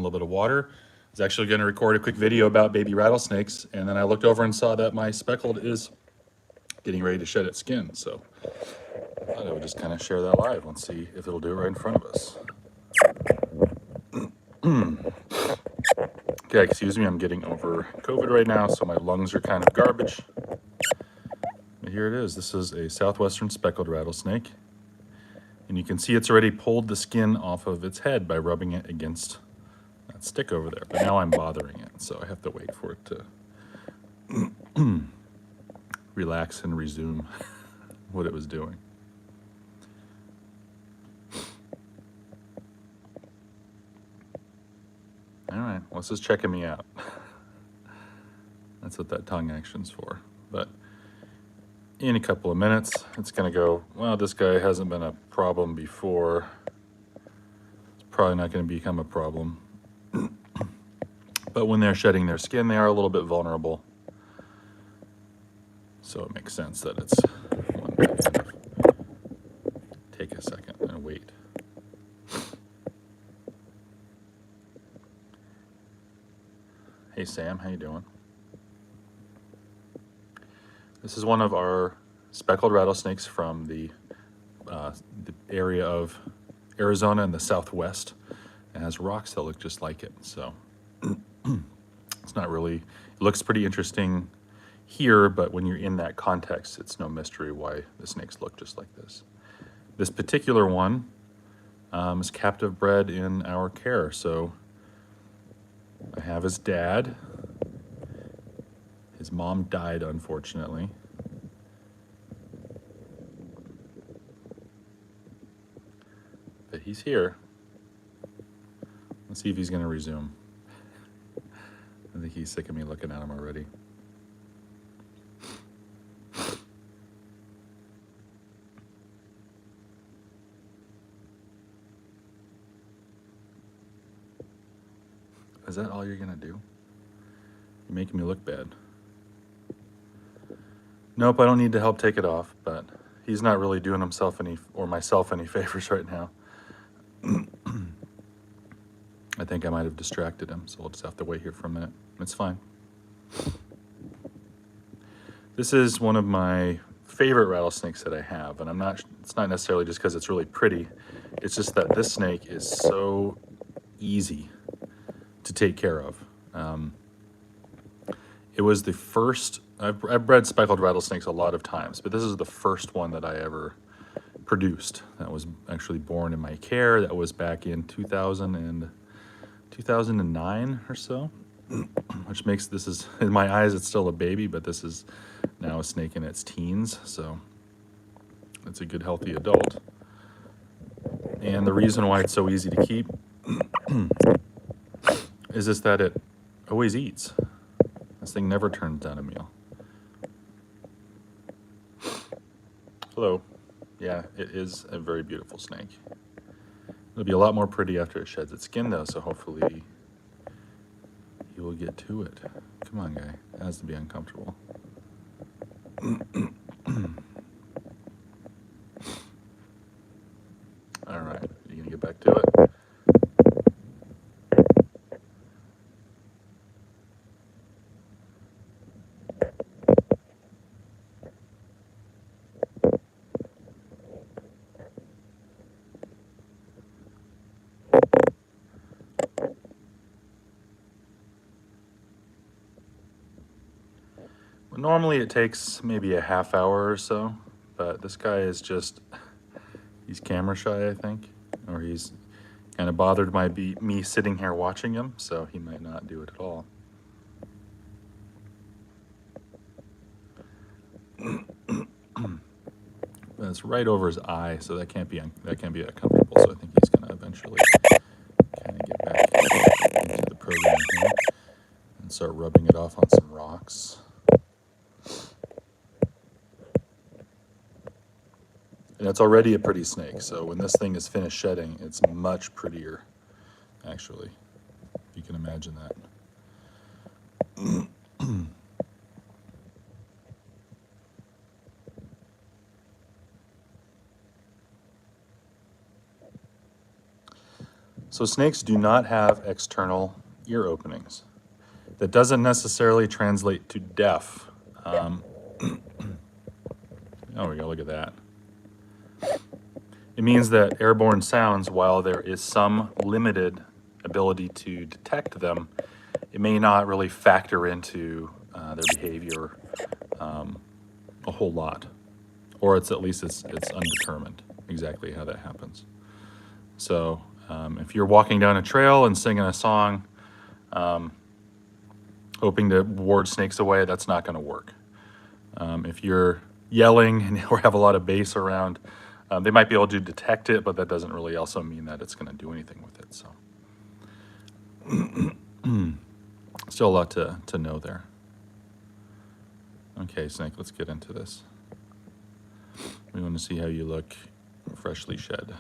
little bit of water. I was actually going to record a quick video about baby rattlesnakes, and then I looked over and saw that my speckled is getting ready to shed its skin. So I thought I would just kind of share that live and see if it'll do it right in front of us. Okay, excuse me, I'm getting over COVID right now, so my lungs are kind of garbage. But here it is. This is a Southwestern speckled rattlesnake. And you can see it's already pulled the skin off of its head by rubbing it against that stick over there. But now I'm bothering it, so I have to wait for it to relax and resume what it was doing. All right, well, this is checking me out. That's what that tongue action's for. But in a couple of minutes, it's gonna go, well, this guy hasn't been a problem before. It's probably not gonna become a problem. But when they're shedding their skin, they are a little bit vulnerable. So it makes sense that it's one to kind of take a second and wait. Hey Sam, how you doing? This is one of our speckled rattlesnakes from the area of Arizona and the Southwest. It has rocks that look just like it, so it's not really, it looks pretty interesting here, but when you're in that context, it's no mystery why the snakes look just like this. This particular one is captive bred in our care, so I have his dad. His mom died, unfortunately. But he's here. Let's see if he's gonna resume. I think he's sick of me looking at him already. Is that all you're gonna do? You're making me look bad. Nope, I don't need to help take it off, but he's not really doing himself any, or myself any favors right now. I think I might have distracted him, so we'll just have to wait here for a minute. It's fine. This is one of my favorite rattlesnakes that I have, and it's not necessarily just because it's really pretty. It's just that this snake is so easy to take care of. It was the first, I've bred speckled rattlesnakes a lot of times, but this is the first one that I ever produced that was actually born in my care. That was back in 2009 or so, which makes this, is in my eyes it's still a baby, but this is now a snake in its teens, so it's a good healthy adult. And the reason why it's so easy to keep is just that it always eats. This thing never turns down a meal. Hello. Yeah, it is a very beautiful snake. It'll be a lot more pretty after it sheds its skin though, so hopefully you will get to it. Come on, guy. It has to be uncomfortable. All right, you gonna get back to it? Normally it takes maybe a half hour or so, but this guy is just, he's camera shy, I think, or he's kind of bothered by me sitting here watching him, so he might not do it at all. But it's right over his eye, so that can't be that comfortable. So I think he's gonna eventually kind of get back into the program here and start rubbing it off on some rocks. And it's already a pretty snake, so when this thing is finished shedding, it's much prettier, actually. You can imagine that. So snakes do not have external ear openings. That doesn't necessarily translate to deaf. There we go, look at that. It means that airborne sounds, while there is some limited ability to detect them, it may not really factor into their behavior a whole lot. Or at least it's undetermined exactly how that happens. So if you're walking down a trail and singing a song, hoping to ward snakes away, that's not going to work. If you're yelling and or have a lot of bass around, they might be able to detect it, but that doesn't really also mean that it's going to do anything with it. So still a lot to know there. Okay, Snake, let's get into this. We want to see how you look freshly shed.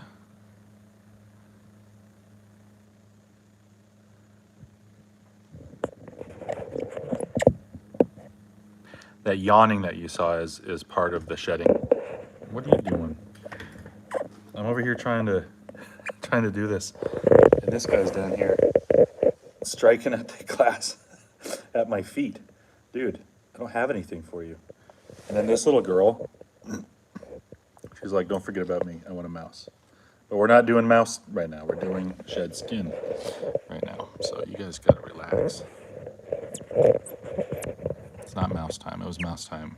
That yawning that you saw is part of the shedding. What are you doing? I'm over here trying to do this, and this guy's down here striking at the glass at my feet. Dude, I don't have anything for you. And then this little girl, she's like, don't forget about me, I want a mouse. But we're not doing mouse right now, we're doing shed skin right now. So you guys gotta relax. It's not mouse time, it was mouse time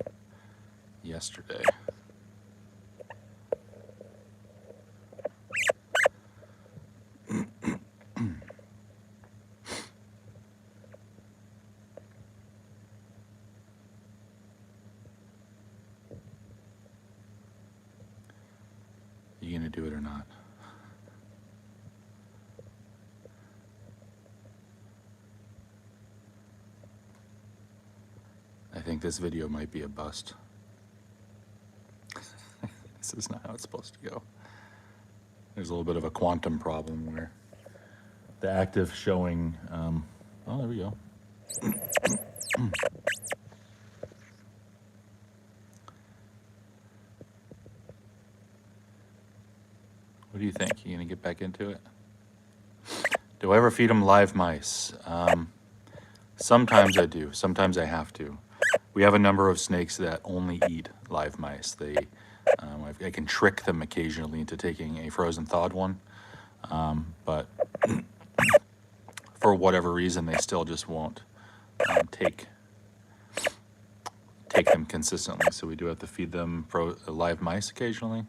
yesterday. You gonna do it or not? I think this video might be a bust. This is not how it's supposed to go. There's a little bit of a quantum problem where the active showing, oh, there we go. What do you think? You gonna get back into it? Do I ever feed them live mice? Sometimes I do, sometimes I have to. We have a number of snakes that only eat live mice. I can trick them occasionally into taking a frozen thawed one, but for whatever reason, they still just won't take them consistently. So we do have to feed them live mice occasionally.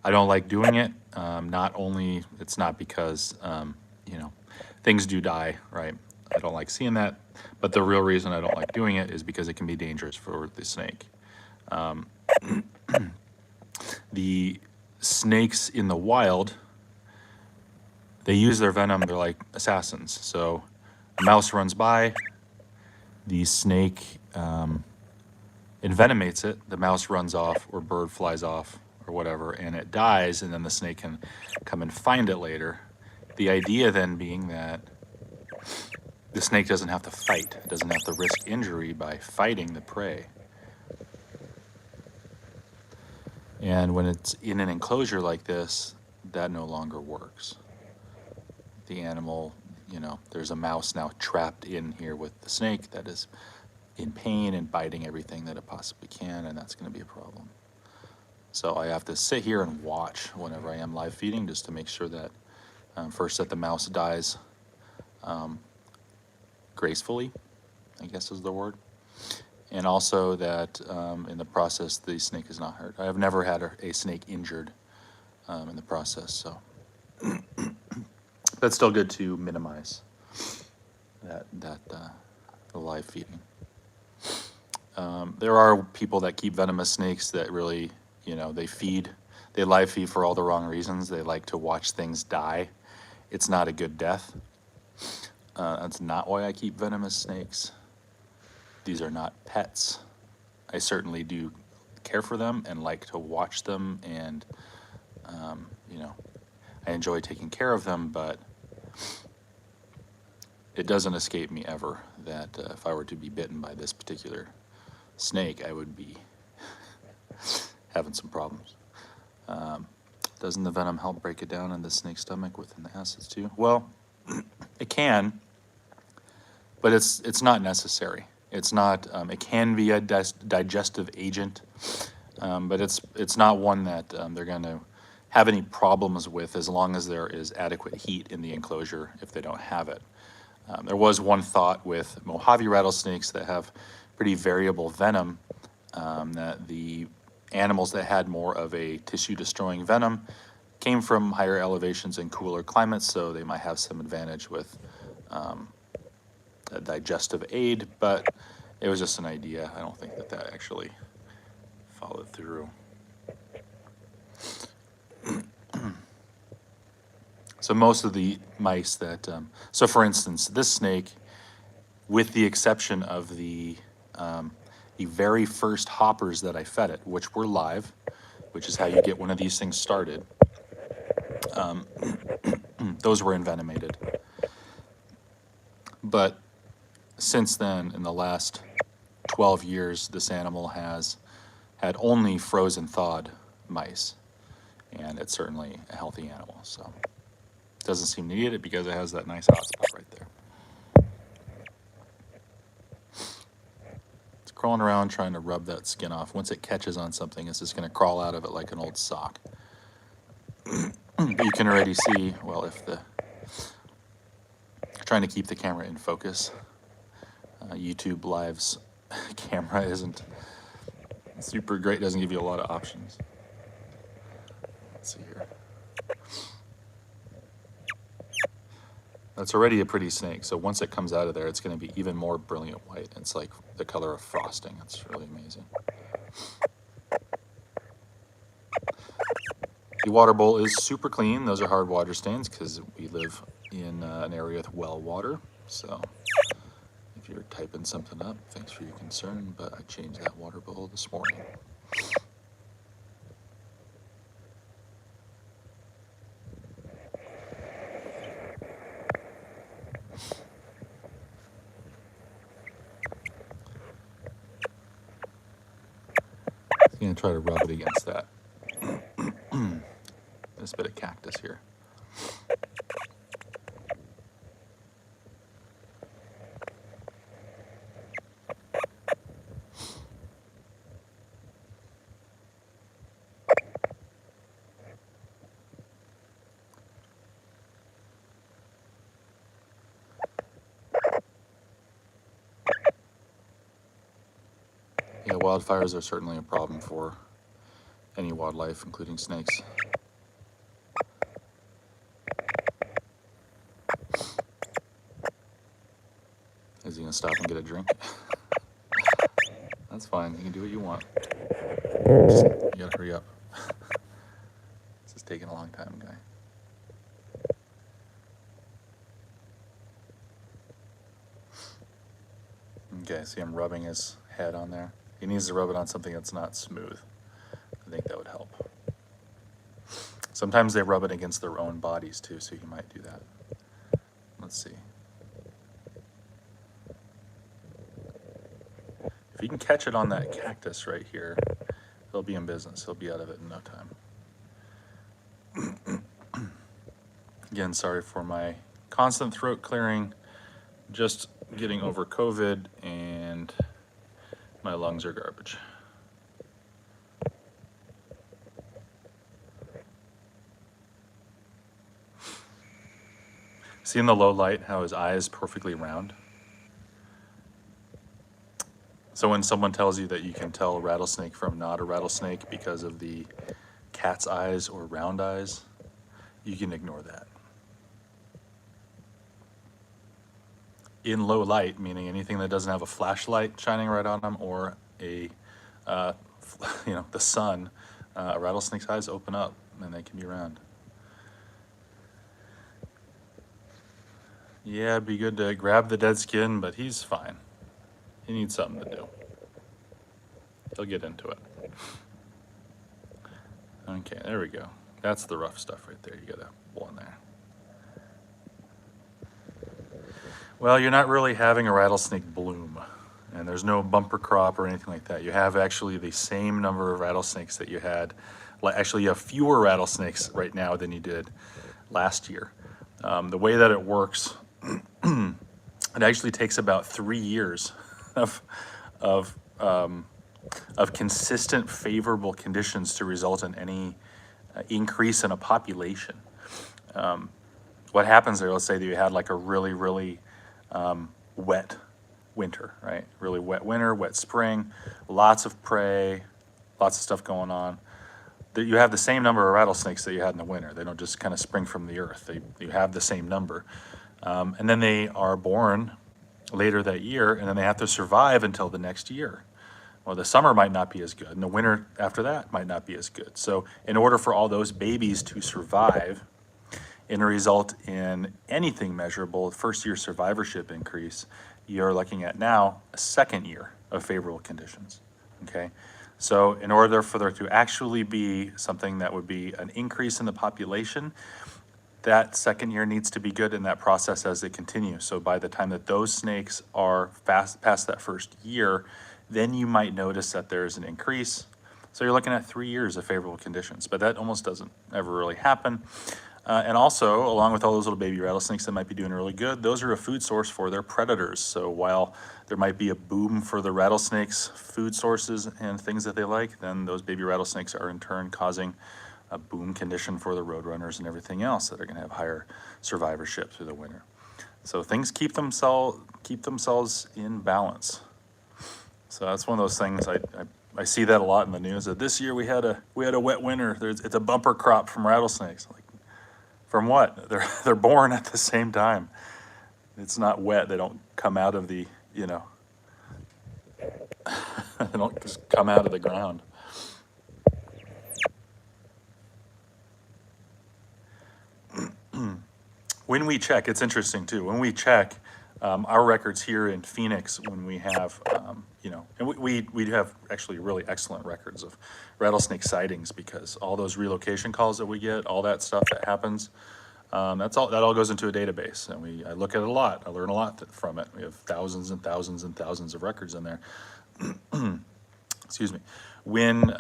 I don't like doing it. It's not because, things do die, right? I don't like seeing that, but the real reason I don't like doing it is because it can be dangerous for the snake. The snakes in the wild, they use their venom, they're like assassins. So a mouse runs by, the snake envenomates it, the mouse runs off or bird flies off or whatever, and it dies, and then the snake can come and find it later. The idea then being that the snake doesn't have to fight, it doesn't have to risk injury by fighting the prey. And when it's in an enclosure like this, that no longer works. The animal, there's a mouse now trapped in here with the snake that is in pain and biting everything that it possibly can, and that's going to be a problem. So I have to sit here and watch whenever I am live feeding just to make sure that, first, that the mouse dies gracefully, I guess is the word. And also that in the process, the snake is not hurt. I have never had a snake injured in the process, so that's still good to minimize the live feeding. There are people that keep venomous snakes that really, they live feed for all the wrong reasons. They like to watch things die. It's not a good death. That's not why I keep venomous snakes. These are not pets. I certainly do care for them and like to watch them, and I enjoy taking care of them, but it doesn't escape me ever that if I were to be bitten by this particular snake, I would be having some problems. Doesn't the venom help break it down in the snake's stomach within the acids too? Well, it can, but it's not necessary. It's not. It can be a digestive agent, but it's not one that they're going to have any problems with as long as there is adequate heat in the enclosure. If they don't have it, there was one thought with Mojave rattlesnakes that have pretty variable venom, that the animals that had more of a tissue-destroying venom came from higher elevations and cooler climates, so they might have some advantage with a digestive aid, but it was just an idea. I don't think that actually followed through. So most of the mice that, so for instance, this snake, with the exception of the very first hoppers that I fed it, which were live, which is how you get one of these things started, those were envenomated. But since then, in the last 12 years, this animal has had only frozen thawed mice, and it's certainly a healthy animal. So it doesn't seem to need it because it has that nice hot spot right there. It's crawling around trying to rub that skin off. Once it catches on something, it's just going to crawl out of it like an old sock. But you can already see, well, if the trying to keep the camera in focus. YouTube Live's camera isn't super great, doesn't give you a lot of options. Let's see here. That's already a pretty snake, so once it comes out of there, it's going to be even more brilliant white. It's like the color of frosting. It's really amazing. The water bowl is super clean. Those are hard water stains because we live in an area with well water. So if you're typing something up, thanks for your concern, but I changed that water bowl this morning. I'm going to try to rub it against that. This bit of cactus here. Yeah, wildfires are certainly a problem for any wildlife, including snakes. Is he gonna stop and get a drink? That's fine, you can do what you want. Just, you gotta hurry up. This is taking a long time, guy. Okay, see I'm rubbing his head on there. He needs to rub it on something that's not smooth. I think that would help. Sometimes they rub it against their own bodies too, so you might do that. Let's see. If you can catch it on that cactus right here, he'll be in business. He'll be out of it in no time. Again, sorry for my constant throat clearing. Just getting over COVID and my lungs are garbage. See in the low light how his eye is perfectly round? So when someone tells you that you can tell a rattlesnake from not a rattlesnake because of the cat's eyes or round eyes, you can ignore that. In low light, meaning anything that doesn't have a flashlight shining right on them or a, the sun, a rattlesnake's eyes open up and they can be round. Yeah, it'd be good to grab the dead skin, but he's fine. He needs something to do. He'll get into it. Okay, there we go. That's the rough stuff right there. You gotta pull in there. Well, you're not really having a rattlesnake bloom, and there's no bumper crop or anything like that. You have actually the same number of rattlesnakes that you had Actually, you have fewer rattlesnakes right now than you did last year. The way that it works, it actually takes about 3 years of, of, of consistent favorable conditions to result in any increase in a population. What happens there, let's say that you had like a really, really wet winter, right? Really wet winter, wet spring, lots of prey, lots of stuff going on. You have the same number of rattlesnakes that you had in the winter. They don't just kind of spring from the earth. You have the same number. And then they are born later that year, and then they have to survive until the next year. Well, the summer might not be as good, and the winter after that might not be as good. So in order for all those babies to survive and result in anything measurable, first year survivorship increase, you're looking at now a second year of favorable conditions, okay? So in order for there to actually be something that would be an increase in the population, that second year needs to be good in that process as they continue. So by the time that those snakes are past that first year, then you might notice that there's an increase. So you're looking at 3 years of favorable conditions, but that almost doesn't ever really happen. And also, along with all those little baby rattlesnakes that might be doing really good, those are a food source for their predators. So while there might be a boom for the rattlesnakes' food sources and things that they like, then those baby rattlesnakes are in turn causing a boom condition for the roadrunners and everything else that are going to have higher survivorship through the winter. So things keep themselves in balance. So that's one of those things I see that a lot in the news. That this year we had a wet winter. It's a bumper crop from rattlesnakes. Like, from what? They're born at the same time. It's not wet. They don't come out of the, you know, they don't just come out of the ground. When we check, it's interesting too. When we check our records here in Phoenix, when we have, you know, and we have actually really excellent records of rattlesnake sightings, because all those relocation calls that we get, all that stuff that happens, that all goes into a database, and I look at it a lot. I learn a lot from it. We have thousands and thousands and thousands of records in there. Excuse me. When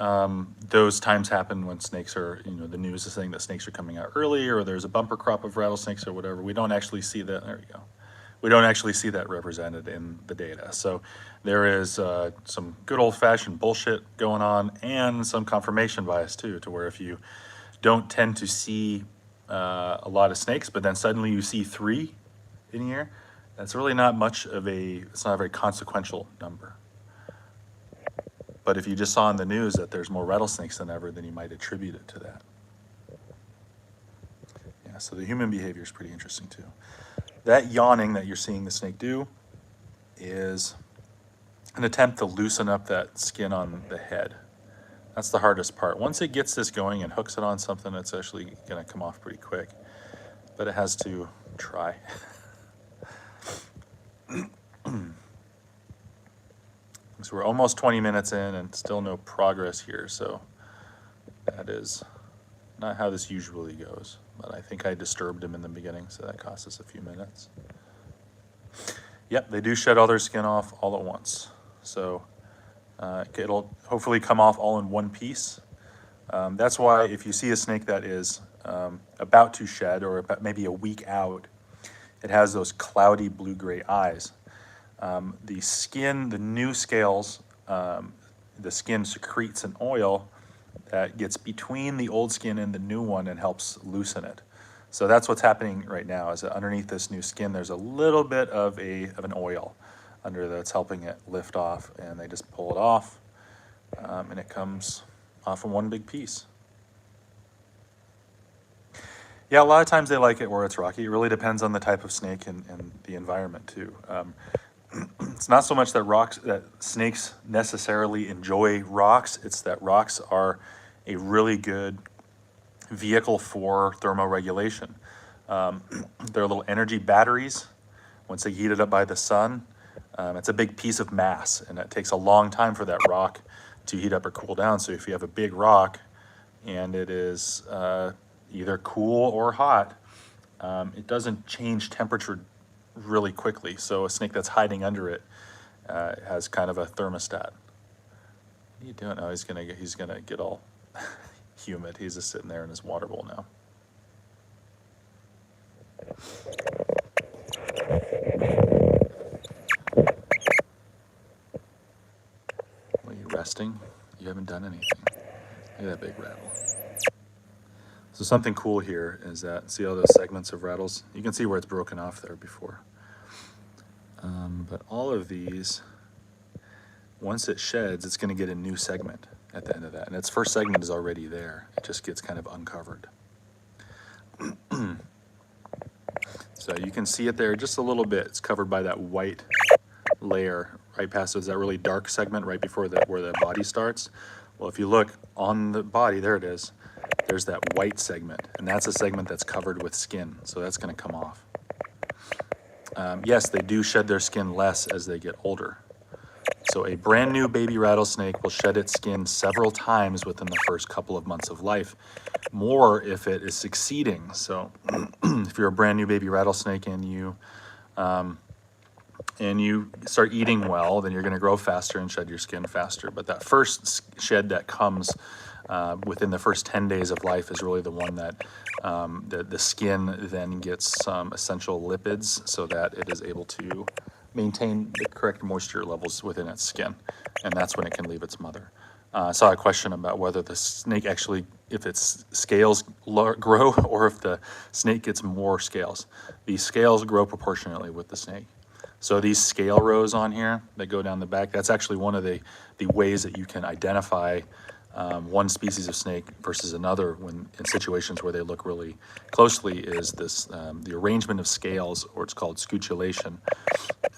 those times happen, when snakes are, you know, the news is saying that snakes are coming out early, or there's a bumper crop of rattlesnakes or whatever, we don't actually see that. There we go. We don't actually see that represented in the data. So there is some good old-fashioned bullshit going on, and some confirmation bias too, to where if you don't tend to see a lot of snakes, but then suddenly you see 3 in a year, that's really not much of it's not a very consequential number. But if you just saw in the news that there's more rattlesnakes than ever, then you might attribute it to that. Yeah, so the human behavior is pretty interesting too. That yawning that you're seeing the snake do is an attempt to loosen up that skin on the head. That's the hardest part. Once it gets this going and hooks it on something, it's actually going to come off pretty quick. But it has to try. So we're almost 20 minutes in and still no progress here. So that is not how this usually goes. But I think I disturbed him in the beginning, so that cost us a few minutes. Yep, they do shed all their skin off all at once. So it'll hopefully come off all in one piece. That's why if you see a snake that is about to shed, or about maybe a week out, it has those cloudy blue-gray eyes. The skin, the new scales, the skin secretes an oil that gets between the old skin and the new one and helps loosen it. So that's what's happening right now, is that underneath this new skin, there's a little bit of an oil under that's helping it lift off, and they just pull it off, and it comes off in one big piece. Yeah, a lot of times they like it where it's rocky. It really depends on the type of snake and the environment too. It's not so much that snakes necessarily enjoy rocks. It's that rocks are a really good vehicle for thermoregulation. They're little energy batteries. Once they heat it up by the sun, it's a big piece of mass, and it takes a long time for that rock to heat up or cool down. So if you have a big rock and it is either cool or hot, it doesn't change temperature really quickly. So a snake that's hiding under it has kind of a thermostat. What are you doing? Oh, he's gonna get all humid. He's just sitting there in his water bowl now. Are you resting? You haven't done anything. Look at that big rattle. So something cool here is that, see all those segments of rattles? You can see where it's broken off there before. But all of these, once it sheds, it's going to get a new segment at the end of that. And its first segment is already there. It just gets kind of uncovered. So you can see it there just a little bit. It's covered by that white layer right past that really dark segment right before where the body starts. Well, if you look on the body, there it is. There's that white segment, and that's a segment that's covered with skin, so that's going to come off. Yes, they do shed their skin less as they get older. So a brand new baby rattlesnake will shed its skin several times within the first couple of months of life, more if it is succeeding. So if you're a brand new baby rattlesnake and you start eating well, then you're going to grow faster and shed your skin faster. But that first shed that comes within the first 10 days of life is really the one that the skin then gets some essential lipids so that it is able to maintain the correct moisture levels within its skin. And that's when it can leave its mother. I saw a question about whether the snake actually, if its scales grow or if the snake gets more scales. The scales grow proportionately with the snake. So these scale rows on here that go down the back, that's actually one of the ways that you can identify one species of snake versus another when in situations where they look really closely is this the arrangement of scales, or it's called scutulation.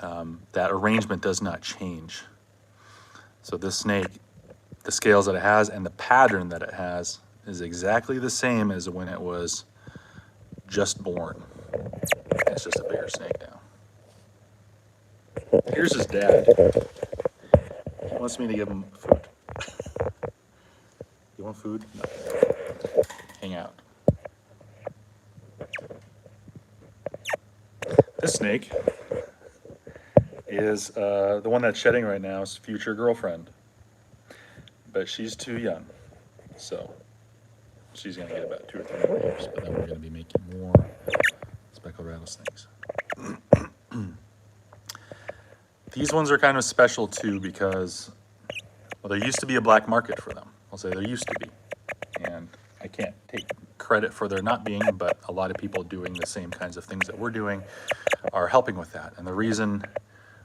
That arrangement does not change. So this snake, the scales that it has and the pattern that it has is exactly the same as when it was just born. It's just a bigger snake now. Here's his dad. He wants me to give him food. You want food? No. Hang out. This snake is the one that's shedding right now is future girlfriend. But she's too young. So she's going to get about 2 or 3 more years. But then we're going to be making more speckled rattlesnakes. These ones are kind of special too because, well, there used to be a black market for them. I'll say there used to be. And I can't take credit for there not being, but a lot of people doing the same kinds of things that we're doing are helping with that. And the reason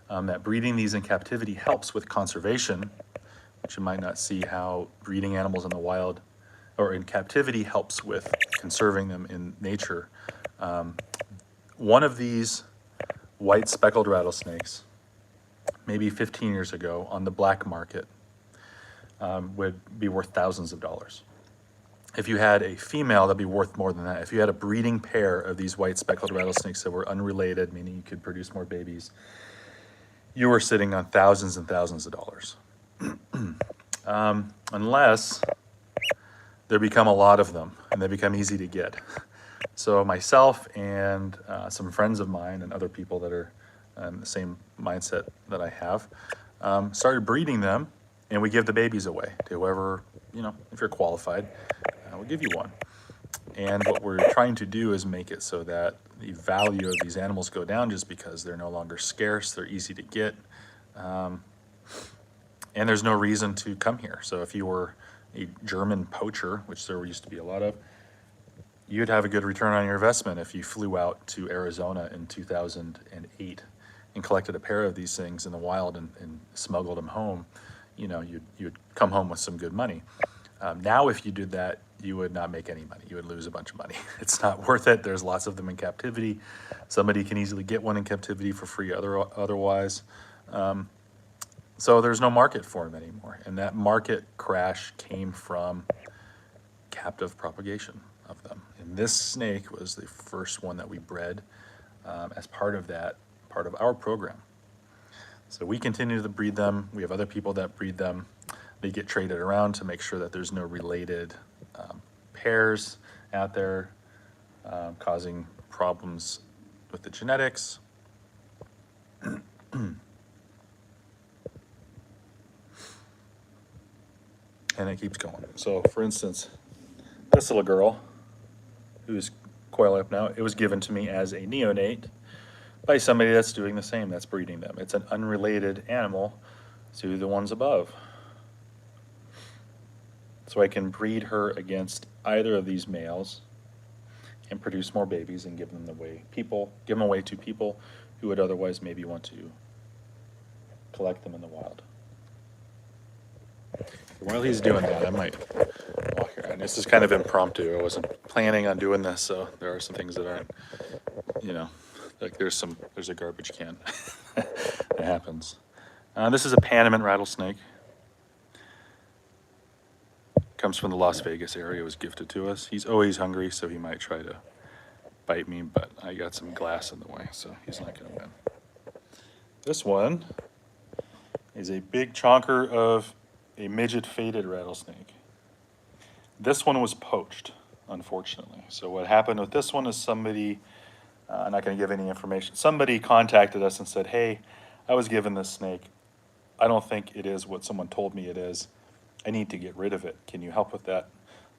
that breeding these in captivity helps with conservation, which you might not see how breeding animals in the wild or in captivity helps with conserving them in nature. One of these white speckled rattlesnakes, maybe 15 years ago on the black market, would be worth thousands of dollars. If you had a female, that'd be worth more than that. If you had a breeding pair of these white speckled rattlesnakes that were unrelated, meaning you could produce more babies, you were sitting on thousands and thousands of dollars. Unless there become a lot of them and they become easy to get. So myself and some friends of mine and other people that are in the same mindset that I have started breeding them, and we give the babies away to whoever, if you're qualified, we'll give you one. And what we're trying to do is make it so that the value of these animals go down just because they're no longer scarce, they're easy to get, and there's no reason to come here. So if you were a German poacher, which there used to be a lot of, you'd have a good return on your investment if you flew out to Arizona in 2008 and collected a pair of these things in the wild and smuggled them home. You'd come home with some good money. Now, if you did that, you would not make any money. You would lose a bunch of money. It's not worth it. There's lots of them in captivity. Somebody can easily get one in captivity for free otherwise. So there's no market for them anymore. And that market crash came from captive propagation of them. And this snake was the first one that we bred as part of our program. So we continue to breed them. We have other people that breed them. They get traded around to make sure that there's no related pairs out there causing problems with the genetics. And it keeps going. So for instance, this little girl, who's coiled up now, it was given to me as a neonate by somebody that's doing the same, that's breeding them. It's an unrelated animal to the ones above. So I can breed her against either of these males and produce more babies and give them away to people who would otherwise maybe want to collect them in the wild. While he's doing that, I might walk here. And this is kind of impromptu. I wasn't planning on doing this, so there are some things that aren't, you know, like there's a garbage can. It happens. This is a Panama rattlesnake. Comes from the Las Vegas area. It was gifted to us. He's always hungry, so he might try to bite me, but I got some glass in the way, so he's not going to win. This one is a big chonker of a midget faded rattlesnake. This one was poached, unfortunately. So what happened with this one is somebody, I'm not going to give any information, somebody contacted us and said, hey, I was given this snake. I don't think it is what someone told me it is. I need to get rid of it. Can you help with that?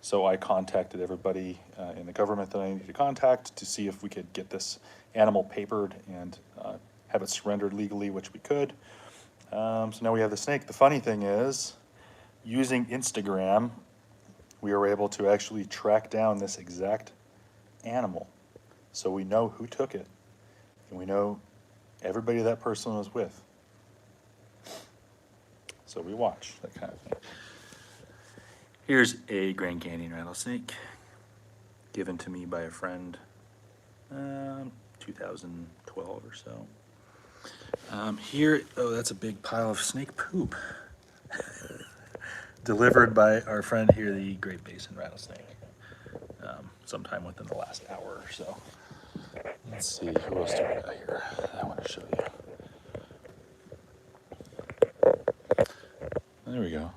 So I contacted everybody in the government that I needed to contact to see if we could get this animal papered and have it surrendered legally, which we could. So now we have the snake. The funny thing is, using Instagram, we were able to actually track down this exact animal. So we know who took it, and we know everybody that person was with. So we watch that kind of thing. Here's a Grand Canyon rattlesnake given to me by a friend 2012 or so. Here, oh, that's a big pile of snake poop. Delivered by our friend here, the Great Basin rattlesnake, sometime within the last hour or so. Let's see, who else do we got here that I want to show you. There we go.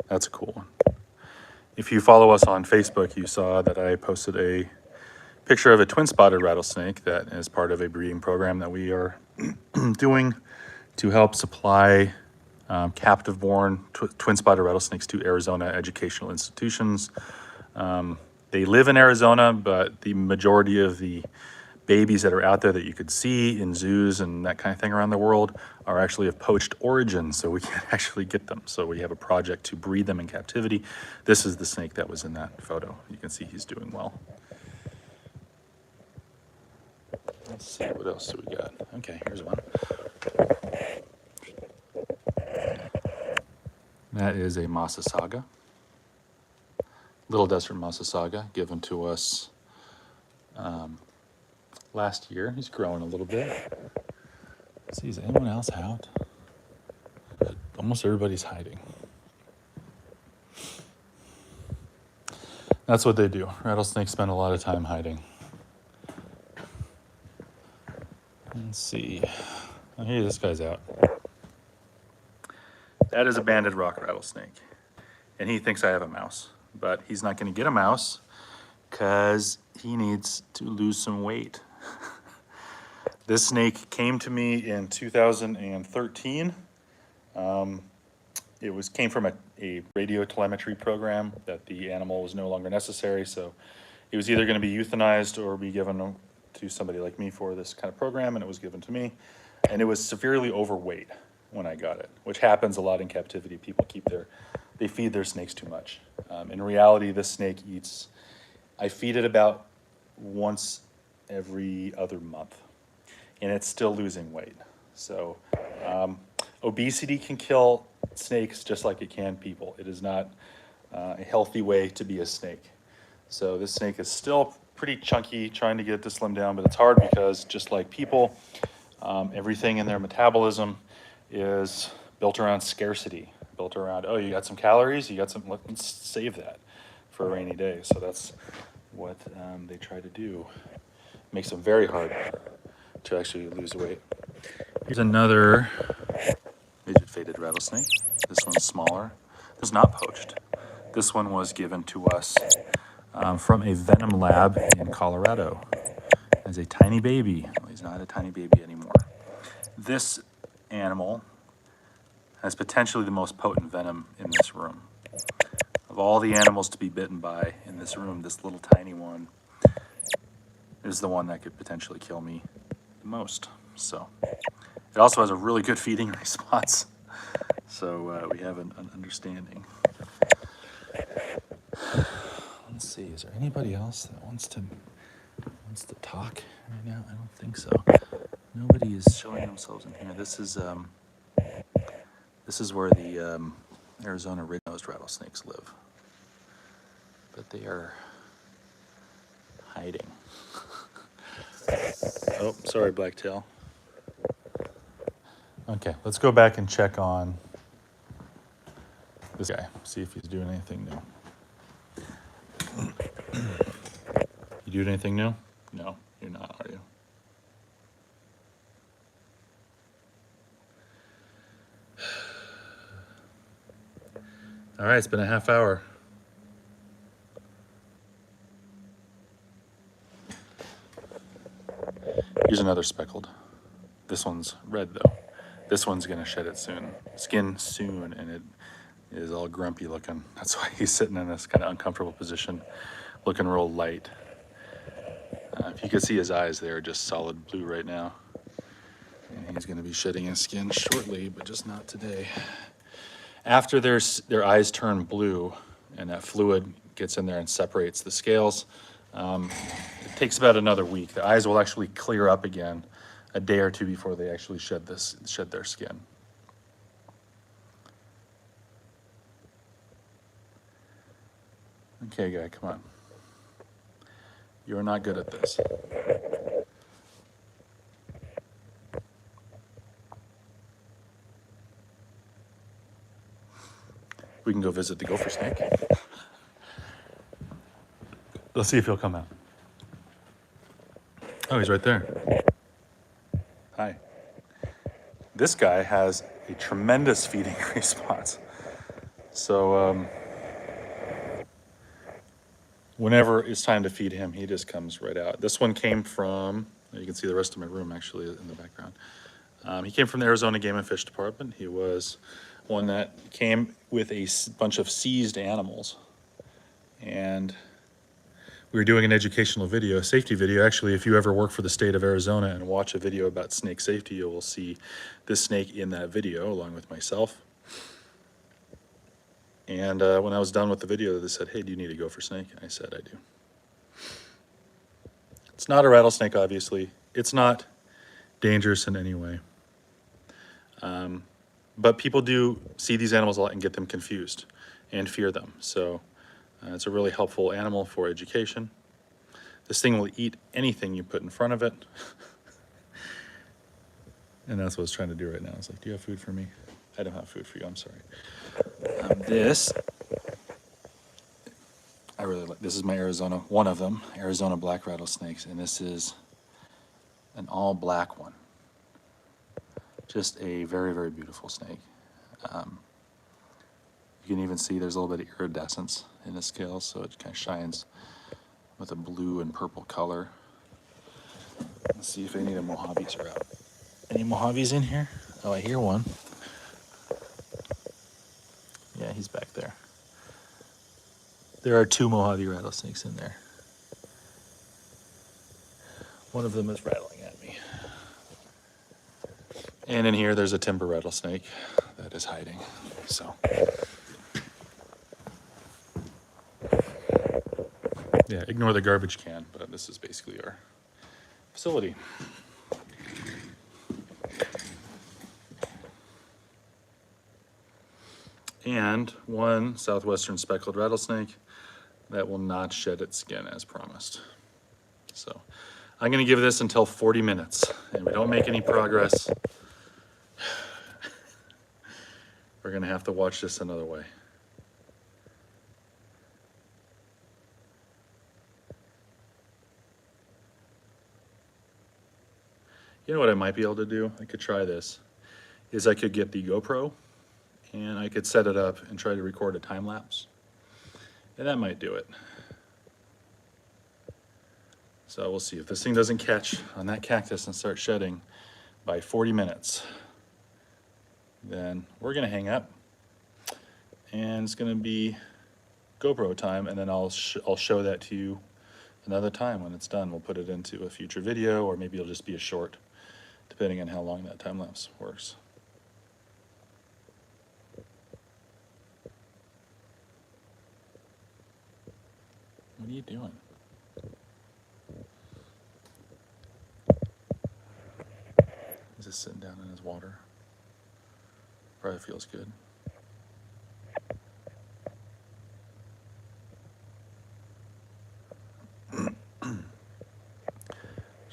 That's a cool one. If you follow us on Facebook, you saw that I posted a picture of a twin-spotted rattlesnake that is part of a breeding program that we are doing to help supply captive-born twin-spotted rattlesnakes to Arizona educational institutions. They live in Arizona, but the majority of the babies that are out there that you could see in zoos and that kind of thing around the world are actually of poached origin, so we can't actually get them. So we have a project to breed them in captivity. This is the snake that was in that photo. You can see he's doing well. Let's see, what else do we got? Okay, here's one. That is a Massasauga. Little Desert Massasauga, given to us last year. He's growing a little bit. Let's see, is anyone else out? Almost everybody's hiding. That's what they do. Rattlesnakes spend a lot of time hiding. Let's see. Oh, hey, this guy's out. That is a banded rock rattlesnake. And he thinks I have a mouse. But he's not going to get a mouse because he needs to lose some weight. This snake came to me in 2013. It came from a radio telemetry program that the animal was no longer necessary, so it was either going to be euthanized or be given to somebody like me for this kind of program, and it was given to me. And it was severely overweight when I got it, which happens a lot in captivity. People they feed their snakes too much. In reality, this snake eats, I feed it about once every other month, and it's still losing weight. So obesity can kill snakes just like it can people. It is not a healthy way to be a snake. So this snake is still pretty chunky, trying to get it to slim down, but it's hard because just like people, everything in their metabolism is built around scarcity, built around, oh, you got some calories, you got some, let's save that for a rainy day. So that's what they try to do. Makes them very hard to actually lose weight. Here's another midget faded rattlesnake. This one's smaller. It's not poached. This one was given to us from a venom lab in Colorado as a tiny baby. Well, he's not a tiny baby anymore. This animal has potentially the most potent venom in this room. Of all the animals to be bitten by in this room, this little tiny one is the one that could potentially kill me the most. So it also has a really good feeding response. So we have an understanding. Let's see, is there anybody else that wants to talk right now? I don't think so. Nobody is showing themselves in here. This is where the Arizona red-nosed rattlesnakes live. But they are hiding. Oh, sorry, blacktail. Okay, let's go back and check on this guy, see if he's doing anything new. You doing anything new? No, you're not, are you? All right, it's been a half hour. Here's another speckled. This one's red though. This one's gonna shed its skin soon, and it is all grumpy looking. That's why he's sitting in this kind of uncomfortable position, looking real light. If you could see his eyes, they're just solid blue right now. And he's gonna be shedding his skin shortly, but just not today. After their eyes turn blue and that fluid gets in there and separates the scales, it takes about another week. The eyes will actually clear up again a day or two before they actually shed their skin. Okay, guy, come on. You're not good at this. We can go visit the gopher snake. Let's see if he'll come out. Oh, he's right there. Hi. This guy has a tremendous feeding response. So whenever it's time to feed him, he just comes right out. This one came from, you can see the rest of my room actually in the background. He came from the Arizona Game and Fish Department. He was one that came with a bunch of seized animals. And we were doing an educational video, a safety video. Actually, if you ever work for the state of Arizona and watch a video about snake safety, you will see this snake in that video along with myself. And when I was done with the video, they said, hey, do you need a gopher snake? And I said, I do. It's not a rattlesnake, obviously. It's not dangerous in any way. But people do see these animals a lot and get them confused and fear them. So it's a really helpful animal for education. This thing will eat anything you put in front of it. And that's what it's trying to do right now. It's like, do you have food for me? I don't have food for you, I'm sorry. This I really like. This is my Arizona, one of them, Arizona black rattlesnakes. And this is an all black one. Just a very, very beautiful snake. You can even see there's a little bit of iridescence in the scales, so it kind of shines with a blue and purple color. Let's see if any of the Mojaves are out. Any Mojaves in here? Oh, I hear one. Yeah, he's back there. There are 2 Mojave rattlesnakes in there. One of them is rattling at me. And in here, there's a timber rattlesnake that is hiding. So, yeah, ignore the garbage can, but this is basically our facility. And one Southwestern speckled rattlesnake that will not shed its skin as promised. So I'm going to give this until 40 minutes, and if we don't make any progress, we're going to have to watch this another way. You know what I might be able to do? I could try this, is I could get the GoPro and I could set it up and try to record a time lapse. And that might do it. So we'll see if this thing doesn't catch on that cactus and start shedding by 40 minutes. Then we're gonna hang up and it's gonna be GoPro time, and then I'll show that to you another time when it's done. We'll put it into a future video, or maybe it'll just be a short, depending on how long that time lapse works. What are you doing? He's just sitting down in his water. Probably feels good.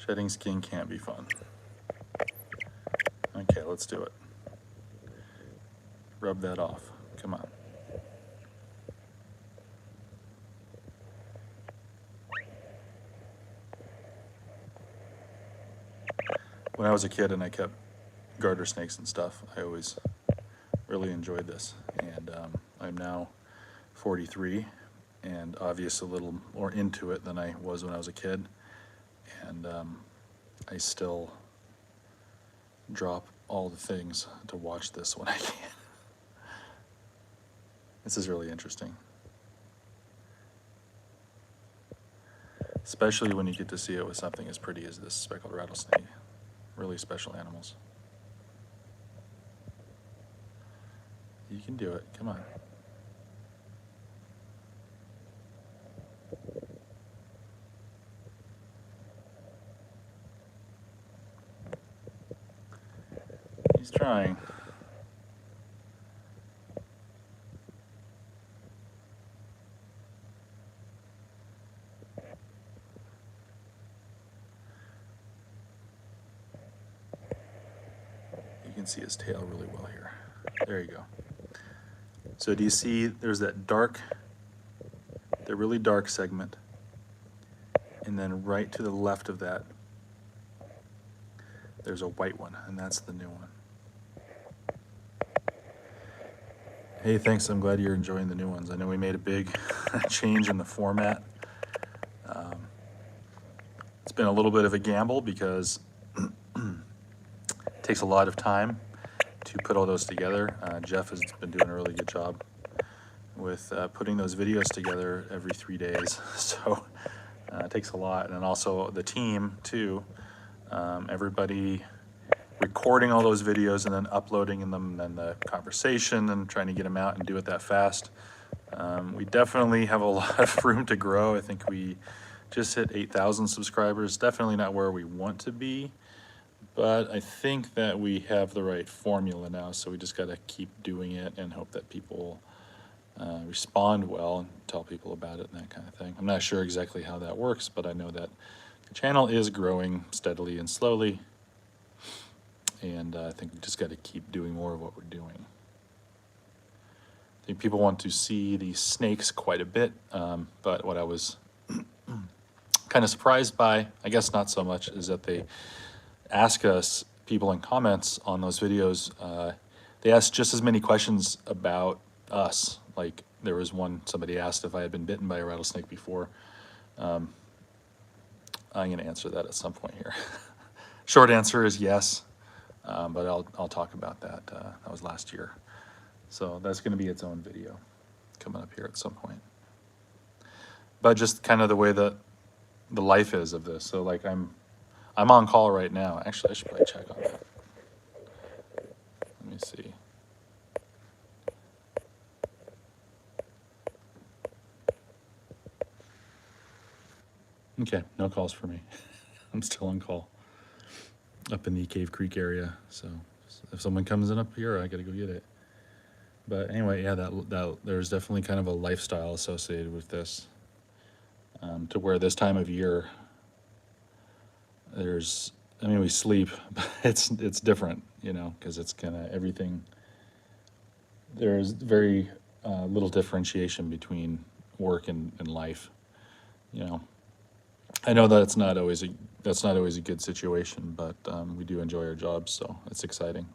Shedding skin can't be fun. Okay, let's do it. Rub that off. Come on. When I was a kid and I kept garter snakes and stuff, I always really enjoyed this. And I'm now 43 and obviously a little more into it than I was when I was a kid. And I still drop all the things to watch this when I can. This is really interesting. Especially when you get to see it with something as pretty as this speckled rattlesnake. Really special animals. You can do it, come on. He's trying. You can see his tail really well here. There you go. So do you see there's that dark, the really dark segment, and then right to the left of that, there's a white one, and that's the new one. Hey, thanks. I'm glad you're enjoying the new ones. I know we made a big change in the format. It's been a little bit of a gamble because it takes a lot of time to put all those together. Jeff has been doing a really good job with putting those videos together every 3 days. So it takes a lot. And then also the team too. Everybody recording all those videos and then uploading them, and then the conversation and trying to get them out and do it that fast. We definitely have a lot of room to grow. I think we just hit 8,000 subscribers. Definitely not where we want to be, but I think that we have the right formula now, so we just got to keep doing it and hope that people respond well and tell people about it and that kind of thing. I'm not sure exactly how that works, but I know that the channel is growing steadily and slowly, and I think we just got to keep doing more of what we're doing. I think people want to see these snakes quite a bit, but what I was kind of surprised by, I guess not so much, is that they ask us, people in comments on those videos, they ask just as many questions about us. Like there was one, somebody asked if I had been bitten by a rattlesnake before. I'm going to answer that at some point here. Short answer is yes, but I'll talk about that. That was last year. So that's going to be its own video coming up here at some point. But just kind of the way that the life is of this. So like I'm on call right now. Actually, I should probably check on that. Let me see. Okay, no calls for me. I'm still on call up in the Cave Creek area. So if someone comes in up here, I got to go get it. But anyway, yeah, that there's definitely kind of a lifestyle associated with this. To where this time of year, we sleep, but it's different, you know, because it's kind of everything. There's very little differentiation between work and life, you know. I know that that's not always a good situation, but we do enjoy our jobs, so it's exciting.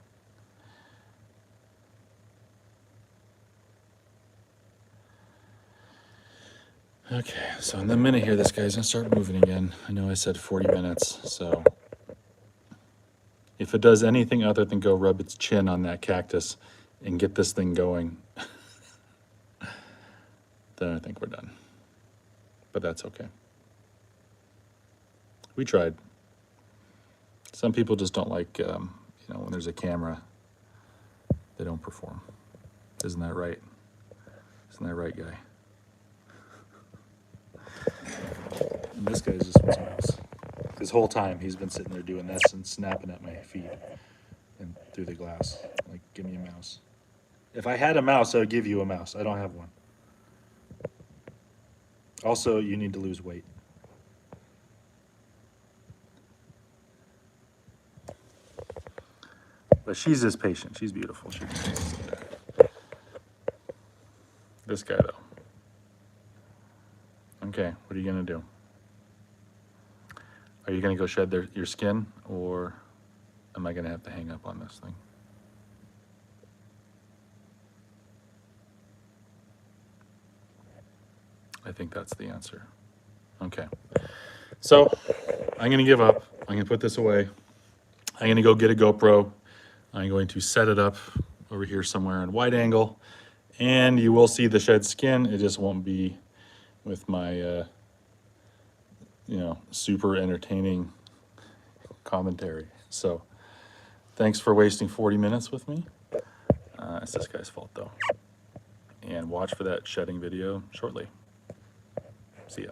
Okay, so in a minute here, this guy's gonna start moving again. I know I said 40 minutes, so if it does anything other than go rub its chin on that cactus and get this thing going, then I think we're done. But that's okay. We tried. Some people just don't like, when there's a camera, they don't perform. Isn't that right? Isn't that right, guy? And this guy just wants a mouse. This whole time he's been sitting there doing this and snapping at my feet and through the glass. Like, give me a mouse. If I had a mouse, I would give you a mouse. I don't have one. Also, you need to lose weight. But she's just patient. She's beautiful. She can just sit there. This guy, though. Okay, what are you going to do? Are you going to go shed your skin, or am I going to have to hang up on this thing? I think that's the answer. Okay. So I'm going to give up. I'm going to put this away. I'm going to go get a GoPro. I'm going to set it up over here somewhere in wide angle, and you will see the shed skin. It just won't be with my, super entertaining commentary. So thanks for wasting 40 minutes with me. It's this guy's fault, though. And watch for that shedding video shortly. See ya.